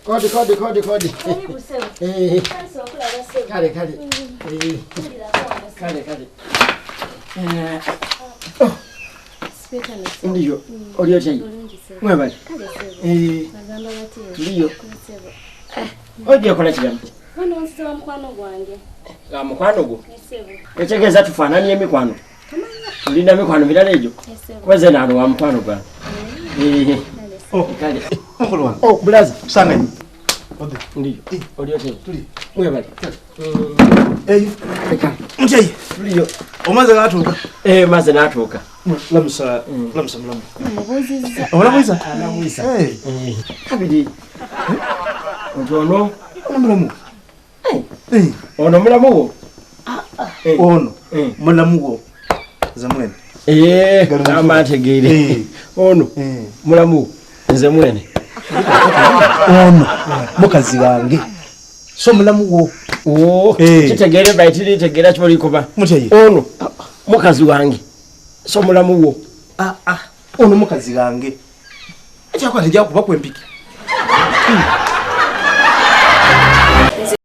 Kodi. Karibu sema. Sasa kula sema. Kale. Speta ni. Ndiyo. Olio chai. Mwebali. Nagamba bati. Ndiyo. Oje kola kigamu. Wano nsaba mukwano gwange. Mukwano gwo. Esebo. Ekyegeza tufaanani emikwano. Tulinda mikwano mirala egyo. Esebo. Kweze nalo wa mukwano gwa. Kale. Mukulu wange. Blaza. Sanga. Ndiyo. Olio chai. Tuli. Mwebali. Mchai. Tuliyo. Omaze gatuka. Maze natuka. Lamusa. Mbuziza. Olamuisa. Anamuisa. Kabidi. Ono Mulamu. ono mulamu wo. Ono. Mulamu wo. Zamwene. Amategere. Ono mulamu nze mwene. Ono mukazi wange. So mulamu wo. Kitegere baitiri tegera choli kuba. Mchai. Ono mukazi wange. So mulamu wo. Ono mukazi wange. Ekyakwa nja kuba kwempiki.